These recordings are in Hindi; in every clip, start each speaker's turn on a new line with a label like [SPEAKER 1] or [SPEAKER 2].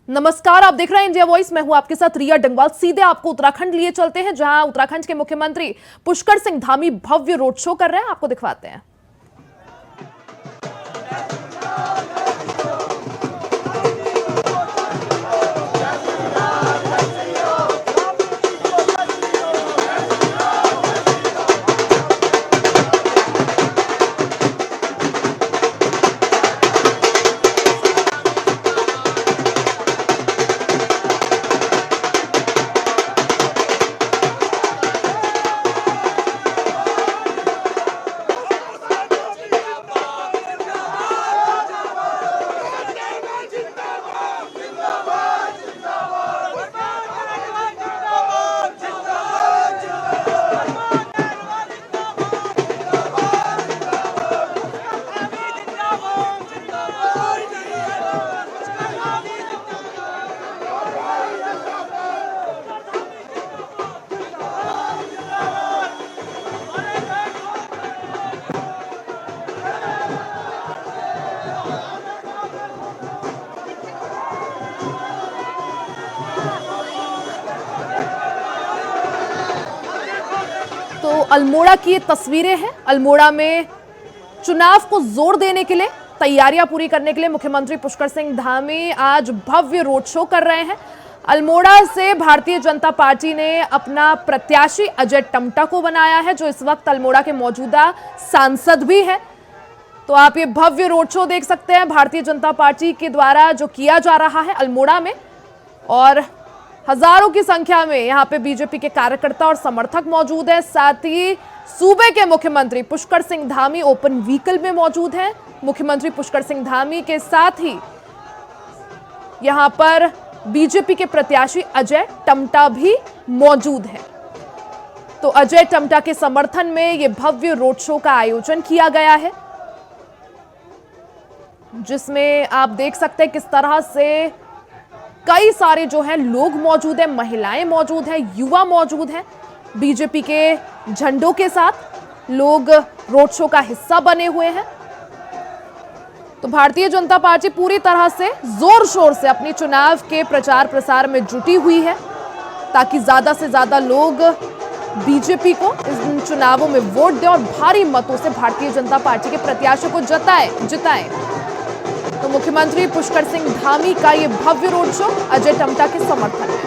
[SPEAKER 1] नमस्कार, आप देख रहे हैं इंडिया वॉइस। मैं हूं आपके साथ रिया डंगवाल। सीधे आपको उत्तराखंड लिए चलते हैं, जहां उत्तराखंड के मुख्यमंत्री पुष्कर सिंह धामी भव्य रोड शो कर रहे हैं। आपको दिखवाते हैं। तो अल्मोड़ा की ये तस्वीरें हैं। अल्मोड़ा में चुनाव को जोर देने के लिए, तैयारियां पूरी करने के लिए मुख्यमंत्री पुष्कर सिंह धामी आज भव्य रोड शो कर रहे हैं। अल्मोड़ा से भारतीय जनता पार्टी ने अपना प्रत्याशी अजय टम्टा को बनाया है, जो इस वक्त अल्मोड़ा के मौजूदा सांसद भी हैं। तो आप ये भव्य रोड शो देख सकते हैं भारतीय जनता पार्टी के द्वारा जो किया जा रहा है अल्मोड़ा में, और हजारों की संख्या में यहाँ पे बीजेपी के कार्यकर्ता और समर्थक मौजूद हैं। साथ ही सूबे के मुख्यमंत्री पुष्कर सिंह धामी ओपन व्हीकल में मौजूद हैं। मुख्यमंत्री पुष्कर सिंह धामी के साथ ही यहाँ पर बीजेपी के प्रत्याशी अजय टम्टा भी मौजूद हैं। तो अजय टम्टा के समर्थन में ये भव्य रोड शो का आयोजन किया गया है, जिसमें आप देख सकते हैं किस तरह से कई सारे जो हैं लोग मौजूद हैं, महिलाएं मौजूद हैं, युवा मौजूद हैं। बीजेपी के झंडों के साथ लोग रोड शो का हिस्सा बने हुए हैं। तो भारतीय जनता पार्टी पूरी तरह से जोर शोर से अपनी चुनाव के प्रचार प्रसार में जुटी हुई है, ताकि ज्यादा से ज्यादा लोग बीजेपी को इन चुनावों में वोट दें और भारी मतों से भारतीय जनता पार्टी के प्रत्याशी को जिताएं। तो मुख्यमंत्री पुष्कर सिंह धामी का ये भव्य रोड शो अजय टम्टा के समर्थन में।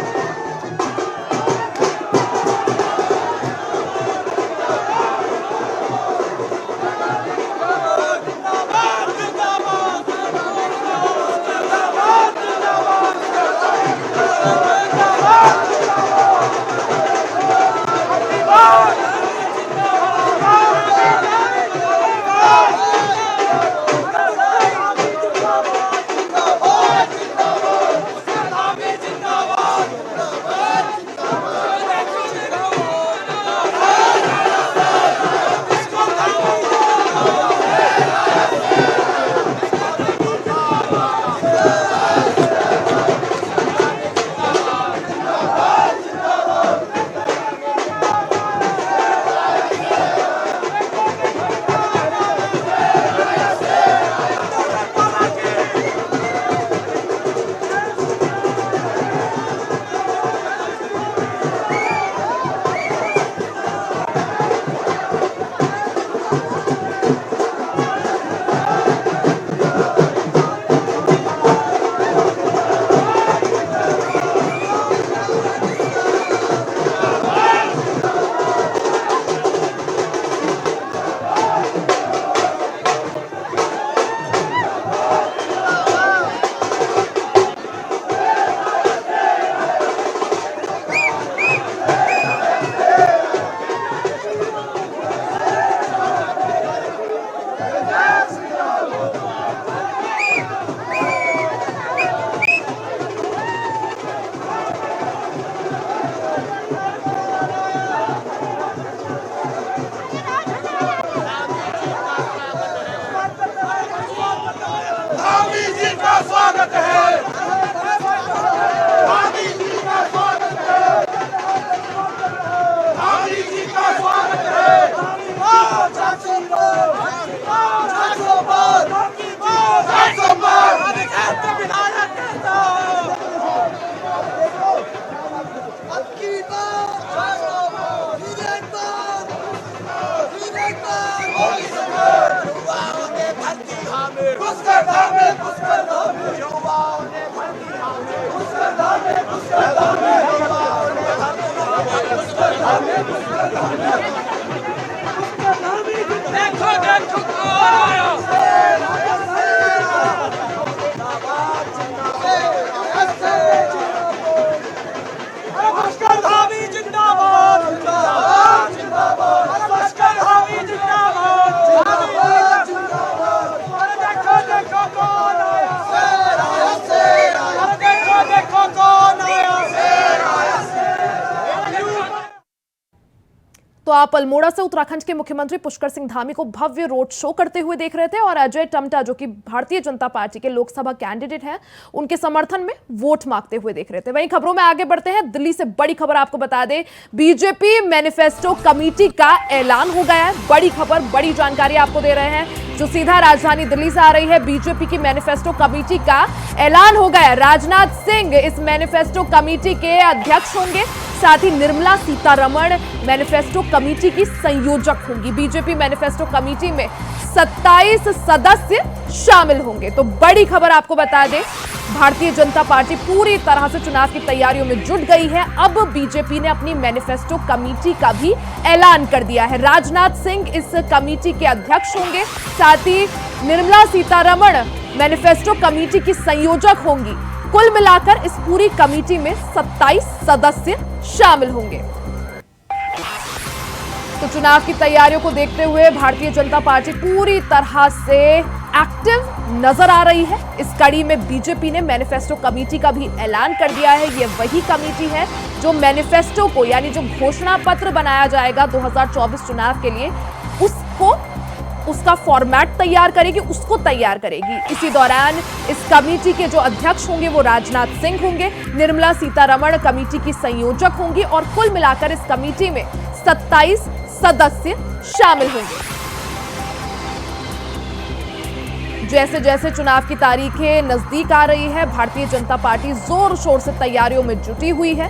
[SPEAKER 1] तो आप अल्मोड़ा से उत्तराखंड के मुख्यमंत्री पुष्कर सिंह धामी को भव्य रोड शो करते हुए देख रहे थे और अजय टम्टा जो कि भारतीय जनता पार्टी के लोकसभा कैंडिडेट हैं उनके समर्थन में वोट मांगते हुए देख रहे थे। वहीं खबरों में आगे बढ़ते हैं। दिल्ली से बड़ी खबर आपको बता दें, बीजेपी मैनिफेस्टो कमेटी का ऐलान हो गया है। बड़ी खबर, बड़ी जानकारी आपको दे रहे हैं जो सीधा राजधानी दिल्ली से आ रही है। बीजेपी की मैनिफेस्टो कमेटी का ऐलान हो गया। राजनाथ सिंह इस मैनिफेस्टो कमेटी के अध्यक्ष होंगे, साथ ही निर्मला सीतारमण मैनिफेस्टो कमेटी की संयोजक होंगी। बीजेपी मैनिफेस्टो कमेटी में 27 सदस्य शामिल होंगे। तो बड़ी खबर आपको बता दें, भारतीय जनता पार्टी पूरी तरह से चुनाव की तैयारियों में जुट गई है। अब बीजेपी ने अपनी मैनिफेस्टो कमेटी का भी ऐलान कर दिया है। राजनाथ सिंह इस कमेटी के अध्यक्ष होंगे, साथ ही निर्मला सीतारमण मैनिफेस्टो कमेटी की संयोजक होंगी। कुल मिलाकर इस पूरी कमेटी में 27 सदस्य शामिल होंगे। तो चुनाव की तैयारियों को देखते हुए भारतीय जनता पार्टी पूरी तरह से एक्टिव नजर आ रही है। इस कड़ी में बीजेपी ने मैनिफेस्टो कमेटी का भी ऐलान कर दिया है। ये वही कमेटी है जो मैनिफेस्टो को, यानी जो घोषणा पत्र बनाया जाएगा 2024 चुनाव के लिए, उसका फॉर्मेट तैयार करेगी, उसको तैयार करेगी। इसी दौरान इस कमेटी के जो अध्यक्ष होंगे वो राजनाथ सिंह होंगे, निर्मला सीतारमण कमेटी की संयोजक होंगी और कुल मिलाकर इस कमेटी में 27 सदस्य शामिल होंगे। जैसे जैसे चुनाव की तारीखें नजदीक आ रही है, भारतीय जनता पार्टी जोर शोर से तैयारियों में जुटी हुई है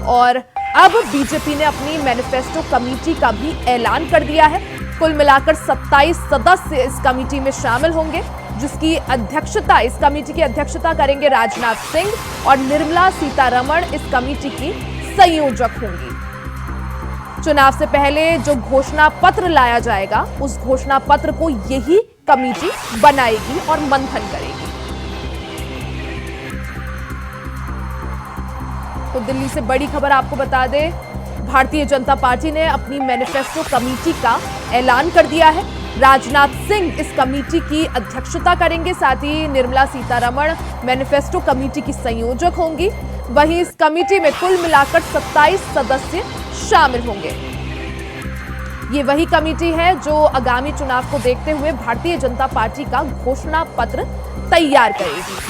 [SPEAKER 1] और अब बीजेपी ने अपनी मैनिफेस्टो कमेटी का भी ऐलान कर दिया है। कुल मिलाकर 27 सदस्य इस कमेटी में शामिल होंगे, जिसकी अध्यक्षता, इस कमेटी की अध्यक्षता करेंगे राजनाथ सिंह और निर्मला सीतारमण इस कमेटी की संयोजक होंगी। चुनाव से पहले जो घोषणा पत्र लाया जाएगा, उस घोषणा पत्र को यही कमेटी बनाएगी और मंथन करेगी। तो दिल्ली से बड़ी खबर आपको बता दें, भारतीय जनता पार्टी ने अपनी मैनिफेस्टो कमेटी का ऐलान कर दिया है। राजनाथ सिंह इस कमेटी की अध्यक्षता करेंगे, साथ ही निर्मला सीतारमण मैनिफेस्टो कमेटी की संयोजक होंगी। वहीं इस कमेटी में कुल मिलाकर 27 सदस्य शामिल होंगे। ये वही कमेटी है जो आगामी चुनाव को देखते हुए भारतीय जनता पार्टी का घोषणा पत्र तैयार करेगी।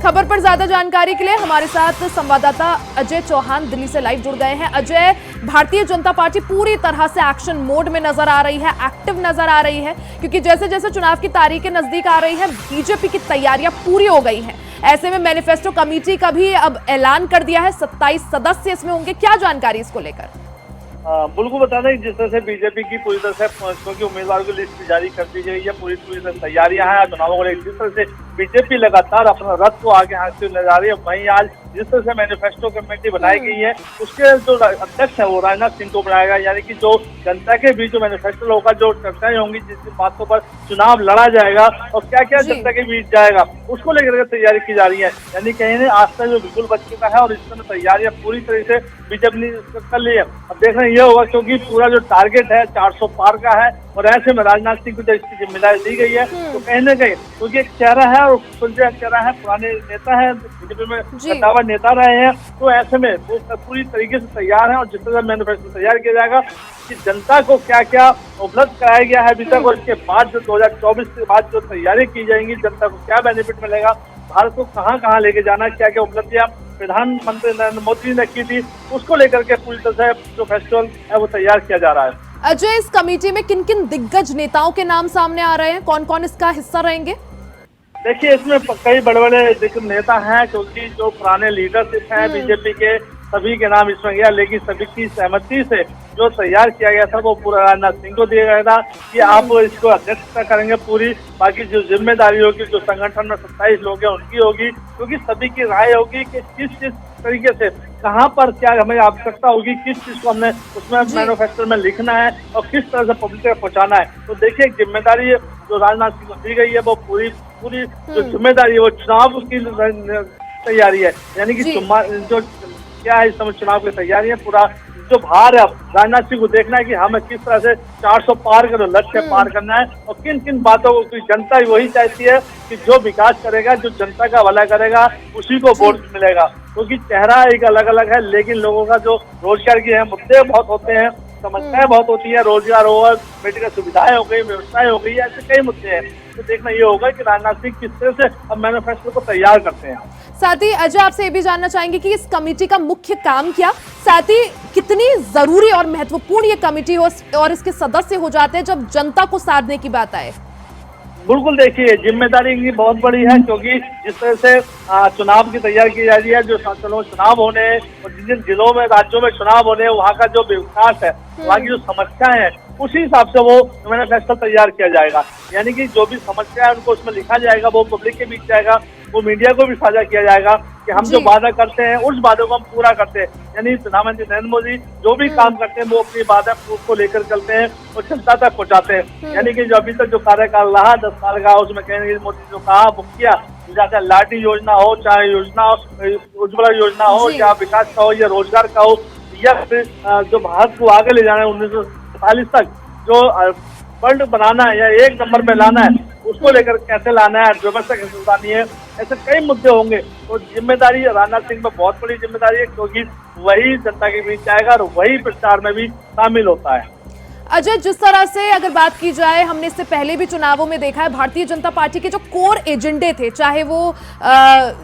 [SPEAKER 1] खबर पर ज्यादा जानकारी के लिए हमारे साथ संवाददाता अजय चौहान दिल्ली से लाइव जुड़ गए हैं। अजय, भारतीय जनता पार्टी पूरी तरह से एक्शन मोड में नजर आ रही है, एक्टिव नजर आ रही है, क्योंकि जैसे जैसे चुनाव की तारीखें नजदीक आ रही है, बीजेपी की तैयारियां पूरी हो गई हैं। ऐसे में मैनिफेस्टो कमेटी का भी अब ऐलान कर दिया है, 27 सदस्य इसमें होंगे। क्या जानकारी इसको लेकर?
[SPEAKER 2] बिल्कुल बता दें, जिस तरह से बीजेपी की पूरी तरह से क्योंकि उम्मीदवार की लिस्ट जारी कर दी गई है, पूरी तरह से तैयारियां हैं चुनावों को लेकर। जिस तरह से बीजेपी लगातार अपना रथ को आगे हाँकते हुए नजर आ रही है, वहीं आज जिस तरह से मैनिफेस्टो कमेटी बनाई गई है, उसके जो अध्यक्ष है वो राजनाथ सिंह को बनाया गया। यानी कि जो जनता के बीच जो मैनिफेस्टो होगा, जो चर्चाएं होंगी, जिस बातों पर चुनाव लड़ा जाएगा और क्या क्या जनता के बीच जाएगा, उसको लेकर तैयारी की जा रही है। यानी कहीं आस्था जो बिल्कुल बच चुका है और इस समय तैयारियां पूरी तरह से बीजेपी ने कर ली है। अब देखना यह होगा, क्योंकि पूरा जो टारगेट है 400 पार का है और ऐसे में राजनाथ सिंह को जब इसकी जिम्मेदारी दी गई है, तो कहीं ना कहीं क्योंकि एक चेहरा है और चेहरा है, पुराने नेता है, बीजेपी में कद्दावर नेता रहे हैं, तो ऐसे में वो पूरी तरीके से तैयार है। और जिस तरह मैनिफेस्टो तैयार किया जाएगा कि जनता को क्या क्या उपलब्ध कराया गया है अभी तक, और इसके बाद जो 2024 के बाद जो तैयारी की जाएंगी, जनता को क्या बेनिफिट मिलेगा, भारत को कहाँ कहाँ लेके जाना, क्या क्या उपलब्धियां प्रधानमंत्री नरेंद्र मोदी ने की थी, उसको लेकर के पूरी तरह से जो फेस्टिवल है वो तैयार किया जा रहा है।
[SPEAKER 1] अजय, इस कमेटी में किन किन दिग्गज नेताओं के नाम सामने आ रहे हैं, कौन कौन इसका हिस्सा रहेंगे?
[SPEAKER 2] देखिए, इसमें कई बड़े बड़े नेता हैं, क्योंकि जो पुराने लीडरशिप हैं बीजेपी के, सभी के नाम इसमें गया, लेकिन सभी की सहमति से जो तैयार किया गया था वो पूरा राजनाथ सिंह को दिया गया था कि आप इसको अध्यक्षता करेंगे। पूरी बाकी जो जिम्मेदारी होगी, जो संगठन में 27 लोग हैं उनकी होगी, क्योंकि सभी की राय होगी कि किस तरीके से कहाँ पर क्या हमें आवश्यकता होगी, किस चीज को हमने उसमें मैनिफेस्टो में लिखना है और किस तरह से पब्लिक तक पहुंचाना है। तो देखिए जिम्मेदारी जो राजनाथ सिंह को दी गई है वो पूरी जो जिम्मेदारी है वो चुनाव की तैयारी है, यानी कि जो क्या है इस समय चुनाव की तैयारी है। पूरा जो भार है राजनाथ सिंह को देखना है कि हमें किस तरह से 400 पार करो, लक्ष्य पार करना है और किन किन बातों को जनता वही चाहती है कि जो विकास करेगा, जो जनता का भला करेगा उसी को वोट मिलेगा। क्योंकि चेहरा एक अलग अलग है लेकिन लोगों का जो रोजगार की है मुद्दे बहुत होते हैं, समस्याएं बहुत होती है, रोजगार हो, मेडिकल सुविधाएं हो गई, व्यवस्थाएं हो गई, ऐसे कई मुद्दे हैं। तो देखना ये होगा कि राजनाथ सिंह किस तरह से अब मैनिफेस्टो को तैयार करते हैं।
[SPEAKER 1] साथ ही अजय आपसे ये भी जानना चाहेंगे कि इस कमेटी का मुख्य काम क्या, साथ ही कितनी जरूरी और महत्वपूर्ण ये कमेटी हो और इसके सदस्य हो जाते हैं जब जनता को साधने की बात आए।
[SPEAKER 2] बिल्कुल देखिए जिम्मेदारी इनकी बहुत बड़ी है, क्योंकि जिस तरह से चुनाव की तैयारी की जा रही है, जो चुनाव होने और जिन जिन जिलों में राज्यों में चुनाव होने वहाँ का जो विकास है, वहाँ की जो समस्याएं हैं उसी हिसाब से वो मैनिफेस्टो तैयार किया जाएगा। यानी कि जो भी समस्या है उनको उसमें लिखा जाएगा, वो पब्लिक के बीच जाएगा, वो मीडिया को भी साझा किया जाएगा कि हम जो वादा करते हैं उस वादों को हम पूरा करते हैं। यानी प्रधानमंत्री नरेंद्र मोदी जो भी काम करते हैं वो अपनी वादा को लेकर चलते हैं और जनता तक पहुंचाते हैं। यानी कि जो अभी तक जो कार्यकाल रहा 10 साल का, उसमें कहेंगे मोदी जो कहा वो किया, चाहे लाडली योजना हो, चाहे योजना उज्ज्वला योजना हो, या विकास का हो या रोजगार का हो, या फिर जो भारत को आगे ले जाना है 1947 तक जो वर्ल्ड बनाना है या एक नंबर पे लाना है उसको लेकर कैसे लाना है, व्यवस्था कैसे लानी है, ऐसे कई मुद्दे होंगे। तो जिम्मेदारी राजनाथ सिंह में बहुत बड़ी जिम्मेदारी है, क्योंकि वही जनता के बीच जाएगा और वही प्रचार में भी शामिल होता है।
[SPEAKER 1] अजय, जिस तरह से अगर बात की जाए, हमने इससे पहले भी चुनावों में देखा है भारतीय जनता पार्टी के जो कोर एजेंडे थे, चाहे वो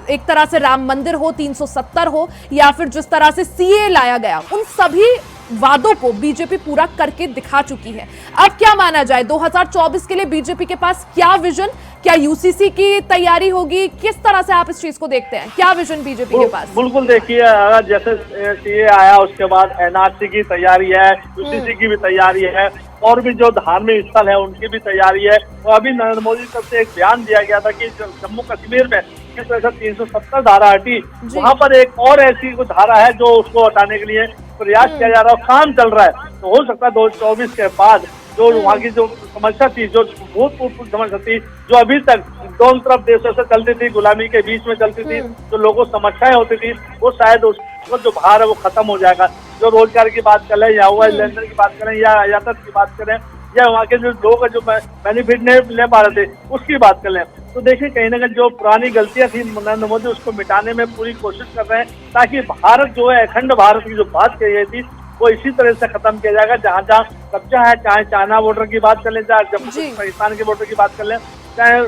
[SPEAKER 1] एक तरह से राम मंदिर हो, 370 हो, या फिर जिस तरह से सीए लाया गया, उन सभी वादों को बीजेपी पूरा करके दिखा चुकी है। अब क्या माना जाए 2024 के लिए बीजेपी के पास क्या विजन, क्या यूसीसी की तैयारी होगी, किस तरह से आप इस चीज को देखते हैं, क्या विजन बीजेपी के पास?
[SPEAKER 2] बिल्कुल देखिए, अगर जैसे सीए आया उसके बाद एनआरसी की तैयारी है, यूसीसी की भी तैयारी है, और भी जो धार्मिक स्थल है उनकी भी तैयारी है। और अभी नरेंद्र मोदी तरफ से एक बयान दिया गया था कि जम्मू कश्मीर में किस तरह से 370 धारा हटी, वहाँ पर एक और ऐसी कुछ धारा है जो उसको हटाने के लिए प्रयास किया जा रहा है, काम चल रहा है। तो हो सकता है 2024 के बाद जो वहाँ की जो समस्या थी, जो भूतपूर्व समस्या थी, जो अभी तक दोनों तरफ देशों से चलती थी, गुलामी के बीच में चलती थी, जो लोगों को समस्याएं होती थी, वो शायद उसको जो भार है वो खत्म हो जाएगा। जो रोजगार की बात करें या हुआ लेन देन की बात करें या यातायात की बात करें या वहाँ के जो लोग जो बेनिफिट नहीं ले पा रहे थे उसकी बात कर लें, तो देखिए कहीं ना कहीं जो पुरानी गलतियां थी नरेंद्र मोदी उसको मिटाने में पूरी कोशिश कर रहे हैं, ताकि भारत जो है अखंड भारत की जो बात कही गई थी वो इसी तरह से खत्म किया जाएगा। जहाँ जहाँ कब्जा है, चाहे चाइना बॉर्डर की बात कर लें, चाहे जम्मू पाकिस्तान के बॉर्डर की बात कर लें, चाहे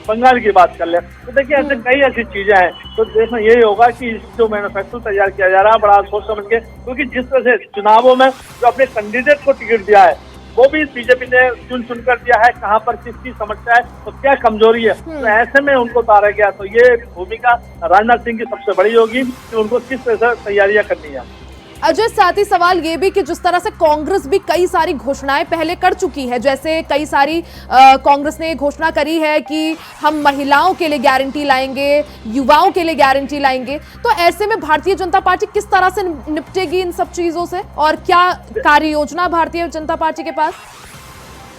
[SPEAKER 2] बंगाल की बात कर लें, तो देखिए ऐसे कई ऐसी चीजें हैं। तो देखना यही होगा कि जो मैनिफेस्टो तैयार किया जा रहा है बड़ा सोच समझ के, क्योंकि जिस तरह से चुनावों में जो अपने कैंडिडेट को टिकट दिया है वो भी बीजेपी ने चुन कर दिया है, कहाँ पर किसकी समस्या है तो क्या कमजोरी है, तो ऐसे में उनको उतारा गया। तो ये भूमिका राजनाथ सिंह की सबसे बड़ी होगी कि उनको किस तरह से तैयारियां करनी है।
[SPEAKER 1] अजय, साथ ही सवाल ये भी कि जिस तरह से कांग्रेस भी कई सारी घोषणाएं पहले कर चुकी है, जैसे कई सारी कांग्रेस ने घोषणा करी है कि हम महिलाओं के लिए गारंटी लाएंगे, युवाओं के लिए गारंटी लाएंगे, तो ऐसे में भारतीय जनता पार्टी किस तरह से निपटेगी इन सब चीजों से और क्या कार्य योजना भारतीय जनता पार्टी के पास?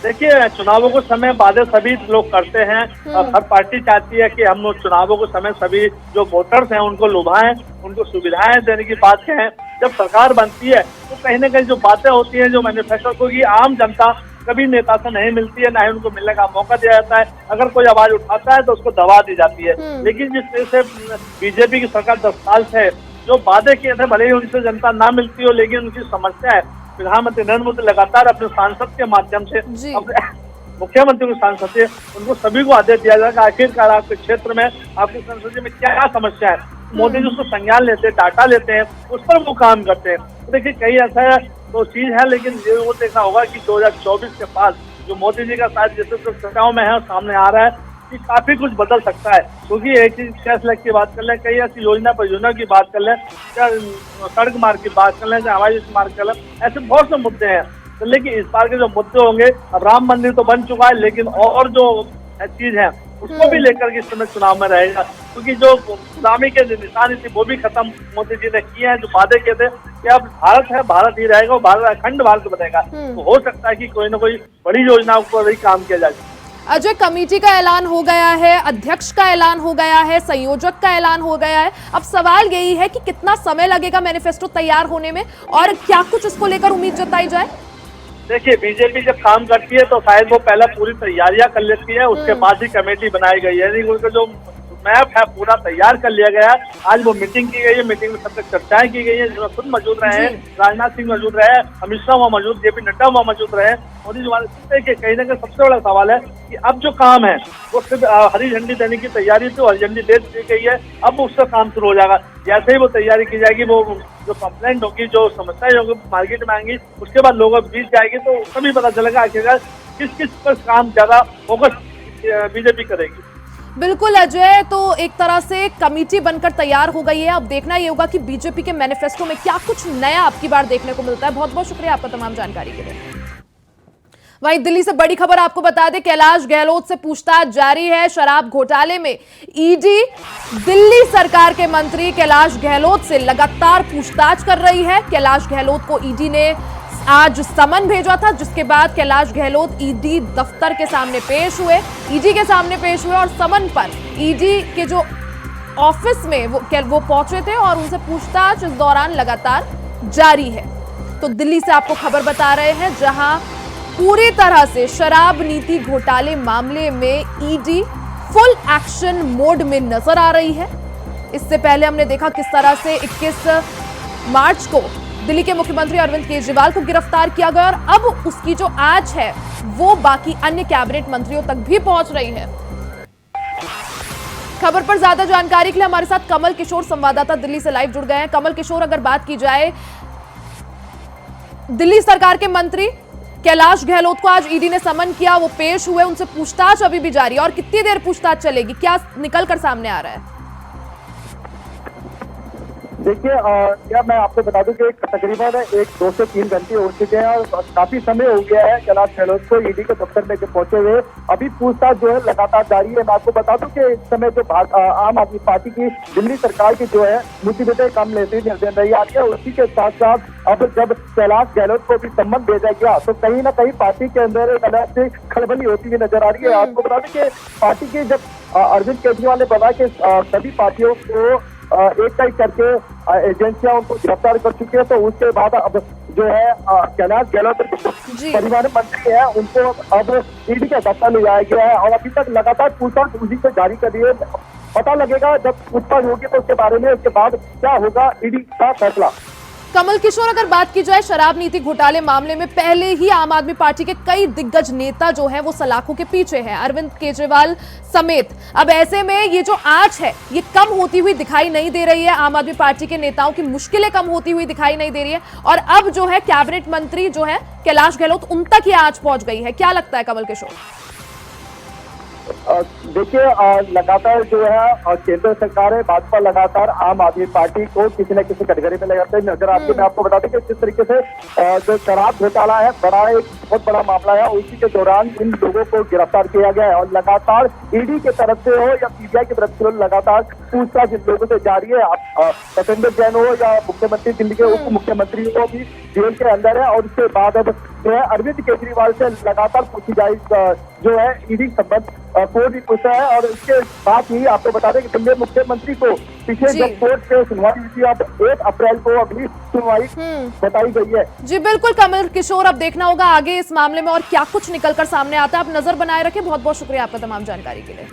[SPEAKER 2] देखिए चुनावों को समय वादे सभी लोग करते हैं, हर पार्टी चाहती है कि हम लोग चुनावों को समय सभी जो वोटर्स हैं उनको लुभाएं, उनको सुविधाएं देने की बात कहें। जब सरकार बनती है तो कहीं ना कहीं जो बातें होती हैं, जो मैनिफेस्टो को की आम जनता कभी नेता से नहीं मिलती है, ना ही उनको मिलने का मौका दिया जाता है। अगर कोई आवाज उठाता है तो उसको दबा दी जाती है। लेकिन जिस तरह से बीजेपी की सरकार 10 साल से जो वादे किए थे, भले ही उनसे जनता ना मिलती हो, लेकिन उनकी समस्या है प्रधानमंत्री नरेंद्र मोदी लगातार अपने सांसद के माध्यम से, अपने मुख्यमंत्री के सांसद से उनको सभी को आदेश दिया जाएगा आखिरकार आपके क्षेत्र में, आपके संसदीय में क्या समस्या है। मोदी जी उसको संज्ञान लेते हैं, डाटा लेते हैं, उस पर वो काम करते हैं। तो देखिए कई ऐसा तो चीज है, लेकिन ये वो देखना होगा कि 2024 के बाद जो मोदी जी का साथ जैसे चर्चाओं में है सामने आ रहा है कि काफी कुछ बदल सकता है। क्योंकि एक चीज कैश लैग की बात कर लें, कई ऐसी योजना परियोजना की बात कर लें, या सड़क मार्ग की बात कर लें, या हवाई मार्ग कर लें, ऐसे बहुत से मुद्दे हैं। तो लेकिन इस बार के जो मुद्दे होंगे, अब राम मंदिर तो बन चुका है, लेकिन और जो चीज है उसको भी लेकर के इस समय चुनाव में रहेगा। क्योंकि जो गुलामी के निशानी थी वो भी खत्म मोदी जी ने किए हैं। जो वादे किए थे कि अब भारत है, भारत ही रहेगा, भारत अखंड भारत बनेगा, तो हो सकता है कि कोई ना कोई बड़ी योजनाओं पर भी काम किया जाए।
[SPEAKER 1] अजय, कमेटी का ऐलान हो गया है, अध्यक्ष का ऐलान हो गया है, संयोजक का ऐलान हो गया है। अब सवाल यही है कि कितना समय लगेगा मैनिफेस्टो तैयार होने में और क्या कुछ इसको लेकर उम्मीद जताई जाए?
[SPEAKER 2] देखिए, बीजेपी जब काम करती है तो शायद वो पहले पूरी तैयारियां कर लेती है, उसके बाद ही कमेटी बनाई गई है। यानी उनका जो मैप है पूरा तैयार कर लिया गया है। आज वो मीटिंग की गई है, मीटिंग में सब तक चर्चाएं की गई है, जिसमें खुद मौजूद रहे हैं, राजनाथ सिंह मौजूद रहे, अमित शाह वहाँ मौजूद, जेपी नड्डा वहाँ मौजूद रहे। मोदी जी देखिए, कहीं ना कहीं सबसे बड़ा सवाल है कि अब जो काम है वो सिर्फ हरी झंडी देने की तैयारी थी, हरी झंडी दे दी गई है, अब उसका काम शुरू हो जाएगा। जैसे ही वो तैयारी की जाएगी, वो जो कंप्लेंट होगी, जो समस्याएं होगी मार्केट में आएंगी, उसके बाद लोगों बीच जाएगी, तो तभी पता चलेगा आखिरकार किस किस पर काम ज्यादा फोकस बीजेपी करेगी।
[SPEAKER 1] बिल्कुल अजय, तो एक तरह से कमेटी बनकर तैयार हो गई है। अब देखना ये होगा कि बीजेपी के मैनिफेस्टो में क्या कुछ नया आपकी बार देखने को मिलता है। बहुत बहुत शुक्रिया आपका तमाम जानकारी के लिए। वहीं दिल्ली से बड़ी खबर आपको बता दें, कैलाश गहलोत से पूछताछ जारी है। शराब घोटाले में ईडी दिल्ली सरकार के मंत्री कैलाश गहलोत से लगातार पूछताछ कर रही है। कैलाश गहलोत को ईडी ने आज समन भेजा था, जिसके बाद कैलाश गहलोत ईडी दफ्तर के सामने पेश हुए, ईडी के सामने पेश हुए और समन पर ईडी के जो ऑफिस में वो पहुंचे थे और उनसे पूछताछ इस दौरान लगातार जारी है। तो दिल्ली से आपको खबर बता रहे हैं, जहां पूरी तरह से शराब नीति घोटाले मामले में ईडी फुल एक्शन मोड में नजर आ रही है। इससे पहले हमने देखा किस तरह से 21 मार्च को दिल्ली के मुख्यमंत्री अरविंद केजरीवाल को गिरफ्तार किया गया और अब उसकी जो आंच है वो बाकी अन्य कैबिनेट मंत्रियों तक भी पहुंच रही है। खबर पर ज्यादा जानकारी के लिए हमारे साथ कमल किशोर संवाददाता दिल्ली से लाइव जुड़ गए हैं। कमल किशोर, अगर बात की जाए दिल्ली सरकार के मंत्री कैलाश गहलोत को आज ईडी ने समन किया, वो पेश हुए, उनसे पूछताछ अभी भी जारी है और कितनी देर पूछताछ चलेगी, क्या निकल कर सामने आ रहा है?
[SPEAKER 3] देखिए, क्या मैं आपको बता दूं कि तकरीबन 2 से 3 घंटे हो चुके हैं और काफी समय हो गया है कैलाश गहलोत को ईडी के दफ्तर में पहुंचे हुए। अभी पूछताछ जो है लगातार जारी है। मैं आपको बता दूं कि इस समय जो आम आदमी पार्टी की दिल्ली सरकार की जो है मुसीबतें कम लेती निर्देश रही आ रही है, उसी के साथ साथ अब जब कैलाश गहलोत को भी सम्मन भेजा गया तो कहीं ना कहीं पार्टी के अंदर एक अलग से खलबली होती हुई नजर आ रही है। आपको बता दें कि पार्टी के जब अरविंद केजरीवाल ने बताया कि सभी पार्टियों को एक एक करके एजेंसियां उनको गिरफ्तार कर चुकी है, तो उसके बाद अब जो है कैलाश गहलोत परिवहन मंत्री है उनको अब ईडी के दफ्तर ले जाया गया है और अभी तक लगातार पूछताछ उसी से जारी कर रही है। पता लगेगा जब पूछताछ होगी तो उसके बारे में, उसके बाद क्या होगा ईडी का फैसला।
[SPEAKER 1] कमल किशोर, अगर बात की जाए शराब नीति घोटाले मामले में पहले ही आम आदमी पार्टी के कई दिग्गज नेता जो हैं वो सलाखों के पीछे हैं, अरविंद केजरीवाल समेत। अब ऐसे में ये जो आंच है ये कम होती हुई दिखाई नहीं दे रही है, आम आदमी पार्टी के नेताओं की मुश्किलें कम होती हुई दिखाई नहीं दे रही है और अब जो है कैबिनेट मंत्री जो है कैलाश गहलोत, उन तक ये आंच पहुंच गई है। क्या लगता है कमल किशोर?
[SPEAKER 3] देखिए, लगातार जो है केंद्र सरकार है, भाजपा लगातार आम आदमी पार्टी को किसी न किसी कटघरे में लगाते नजर आती है। मैं आपको बता दें कि जिस तरीके से जो शराब घोटाला है एक बहुत बड़ा मामला है, उसी के दौरान इन लोगों को गिरफ्तार किया गया है और लगातार ईडी की तरफ से हो या सीबीआई की तरफ से हो लगातार पूछताछ इन लोगों से जारी है। सत्येंद्र जैन हो या मुख्यमंत्री दिल्ली के उप मुख्यमंत्री को भी जेल के अंदर है और उसके बाद अब जो है अरविंद केजरीवाल से लगातार पूछी जाए जो है ईडी संबंध कोर्ट भी पूछा है। और इसके साथ ही आपको बता दें कि दिल्ली मुख्यमंत्री को पीछे जब कोर्ट से सुनवाई हुई थी, अब 1 अप्रैल को अगली सुनवाई बताई गई है।
[SPEAKER 1] जी बिल्कुल कमल किशोर, अब देखना होगा आगे इस मामले में और क्या कुछ निकलकर सामने आता है। आप नजर बनाए रखें। बहुत बहुत शुक्रिया आपका तमाम जानकारी के लिए।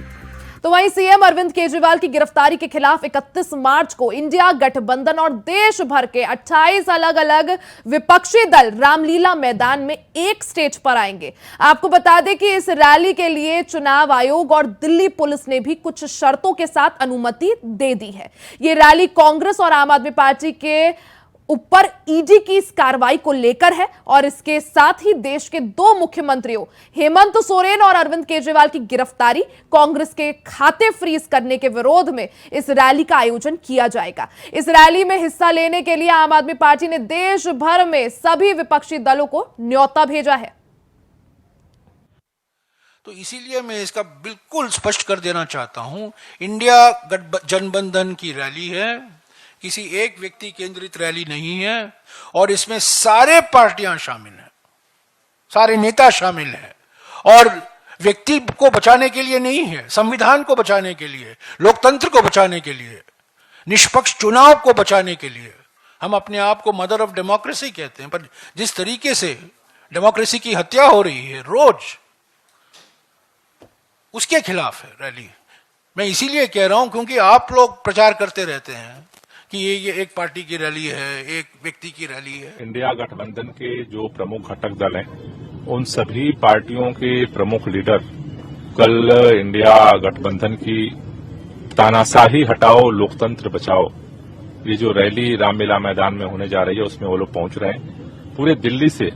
[SPEAKER 1] तो वहीं सीएम अरविंद केजरीवाल की गिरफ्तारी के खिलाफ 31 मार्च को इंडिया गठबंधन और देश भर के 28 अलग अलग विपक्षी दल रामलीला मैदान में एक स्टेज पर आएंगे। आपको बता दें कि इस रैली के लिए चुनाव आयोग और दिल्ली पुलिस ने भी कुछ शर्तों के साथ अनुमति दे दी है। ये रैली कांग्रेस और आम आदमी पार्टी के ऊपर ईडी की इस कार्रवाई को लेकर है और इसके साथ ही देश के 2 मुख्यमंत्रियों हेमंत सोरेन और अरविंद केजरीवाल की गिरफ्तारी, कांग्रेस के खाते फ्रीज करने के विरोध में इस रैली का आयोजन किया जाएगा। इस रैली में हिस्सा लेने के लिए आम आदमी पार्टी ने देश भर में सभी विपक्षी दलों को न्योता भेजा है।
[SPEAKER 4] तो इसीलिए मैं इसका बिल्कुल स्पष्ट कर देना चाहता हूं, इंडिया गठबंधन की रैली है, किसी एक व्यक्ति केंद्रित रैली नहीं है, और इसमें सारे पार्टियां शामिल हैं, सारे नेता शामिल हैं, और व्यक्ति को बचाने के लिए नहीं है, संविधान को बचाने के लिए, लोकतंत्र को बचाने के लिए, निष्पक्ष चुनाव को बचाने के लिए। हम अपने आप को मदर ऑफ डेमोक्रेसी कहते हैं, पर जिस तरीके से डेमोक्रेसी की हत्या हो रही है रोज, उसके खिलाफ है रैली। मैं इसीलिए कह रहा हूं क्योंकि आप लोग प्रचार करते रहते हैं कि ये एक पार्टी की रैली है, एक व्यक्ति की रैली है।
[SPEAKER 5] इंडिया गठबंधन के जो प्रमुख घटक दल हैं, उन सभी पार्टियों के प्रमुख लीडर कल इंडिया गठबंधन की तानाशाही हटाओ लोकतंत्र बचाओ, ये जो रैली रामलीला मैदान में होने जा रही है, उसमें वो लोग पहुंच रहे हैं। पूरे दिल्ली से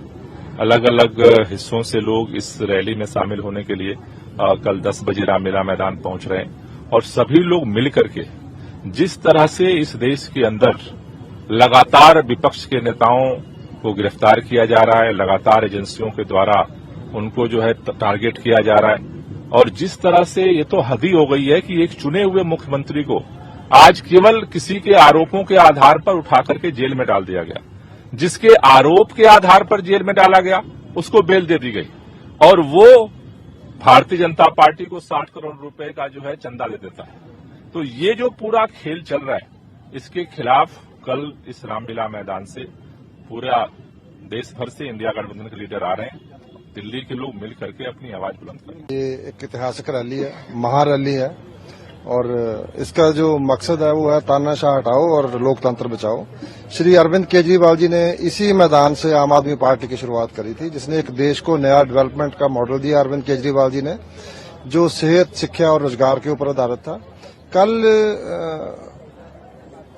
[SPEAKER 5] अलग अलग हिस्सों से लोग इस रैली में शामिल होने के लिए कल 10 बजे रामलीला मैदान पहुंच रहे हैं, और सभी लोग मिलकर के जिस तरह से इस देश के अंदर लगातार विपक्ष के नेताओं को गिरफ्तार किया जा रहा है, लगातार एजेंसियों के द्वारा उनको जो है टारगेट किया जा रहा है, और जिस तरह से ये तो हद ही हो गई है कि एक चुने हुए मुख्यमंत्री को आज केवल किसी के आरोपों के आधार पर उठा करके जेल में डाल दिया गया। जिसके आरोप के आधार पर जेल में डाला गया उसको बेल दे दी गई, और वो भारतीय जनता पार्टी को 60 करोड़ रुपए का जो है चंदा दे देता है। तो ये जो पूरा खेल चल रहा है, इसके खिलाफ कल इस रामलीला मैदान से पूरा देश भर से इंडिया गठबंधन के लीडर आ रहे हैं। दिल्ली के लोग मिल करके अपनी आवाज बुलंद करेंगे।
[SPEAKER 6] ये एक ऐतिहासिक रैली है, महारैली है, और इसका जो मकसद है वो है तानाशाह हटाओ और लोकतंत्र बचाओ। श्री अरविंद केजरीवाल जी ने इसी मैदान से आम आदमी पार्टी की शुरुआत करी थी, जिसने एक देश को नया डेवलपमेंट का मॉडल दिया अरविंद केजरीवाल जी ने, जो सेहत, शिक्षा और रोजगार के ऊपर आधारित था। कल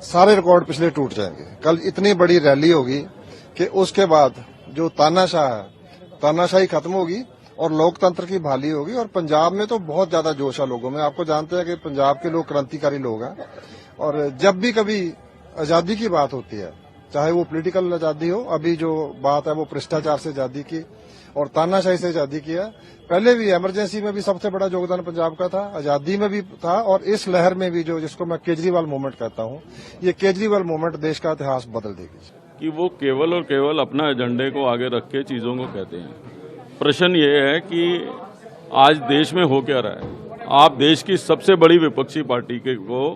[SPEAKER 6] सारे रिकॉर्ड पिछले टूट जाएंगे। कल इतनी बड़ी रैली होगी कि उसके बाद जो तानाशाह है, तानाशाही खत्म होगी और लोकतंत्र की बहाली होगी। और पंजाब में तो बहुत ज्यादा जोश है लोगों में। आपको जानते हैं कि पंजाब के लोग क्रांतिकारी लोग हैं, और जब भी कभी आजादी की बात होती है, चाहे वो पॉलिटिकल आजादी हो, अभी जो बात है वो भ्रष्टाचार से आजादी की और तानाशाही से आजादी की है। पहले भी इमरजेंसी में भी सबसे बड़ा योगदान पंजाब का था, आजादी में भी था, और इस लहर में भी जो जिसको मैं केजरीवाल मूवमेंट कहता हूं, ये केजरीवाल मूवमेंट देश का इतिहास बदल देगी।
[SPEAKER 7] कि वो केवल और केवल अपना एजेंडे को आगे रख के चीजों को कहते हैं। प्रश्न ये है कि आज देश में हो क्या रहा है। आप देश की सबसे बड़ी विपक्षी पार्टी के को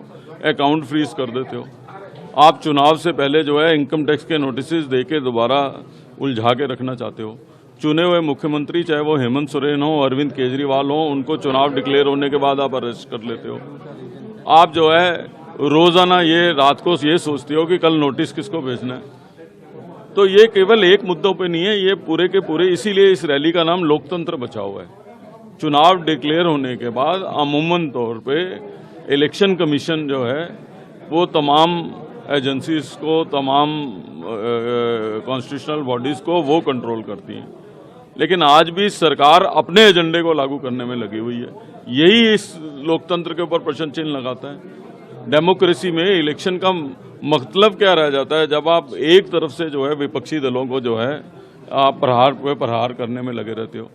[SPEAKER 7] अकाउंट फ्रीज कर देते हो। आप चुनाव से पहले जो है इनकम टैक्स के नोटिसेस देके दोबारा उलझा के रखना चाहते हो। चुने हुए मुख्यमंत्री, चाहे वो हेमंत सोरेन हो, अरविंद केजरीवाल हो, उनको चुनाव डिक्लेयर होने के बाद आप अरेस्ट कर लेते हो। आप जो है रोजाना ये रात को ये सोचते हो कि कल नोटिस किसको भेजना है। तो ये केवल एक मुद्दों पे नहीं है, ये पूरे के पूरे, इसीलिए इस रैली का नाम लोकतंत्र बचाओ है। चुनाव डिक्लेयर होने के बाद अमूमन तौर पे इलेक्शन कमीशन जो है वो तमाम एजेंसीज को, तमाम कॉन्स्टिट्यूशनल बॉडीज को वो कंट्रोल करती हैं, लेकिन आज भी सरकार अपने एजेंडे को लागू करने में लगी हुई है। यही इस लोकतंत्र के ऊपर प्रश्न चिन्ह लगाता है। डेमोक्रेसी में इलेक्शन का मतलब क्या रह जाता है जब आप एक तरफ से जो है विपक्षी दलों को जो है आप प्रहार पे प्रहार करने में लगे रहते हो।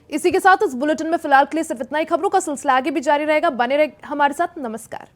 [SPEAKER 1] इसी के साथ इस बुलेटिन में फिलहाल के लिए सिर्फ इतना ही। खबरों का सिलसिला आगे भी जारी रहेगा, बने रहे हमारे साथ। नमस्कार।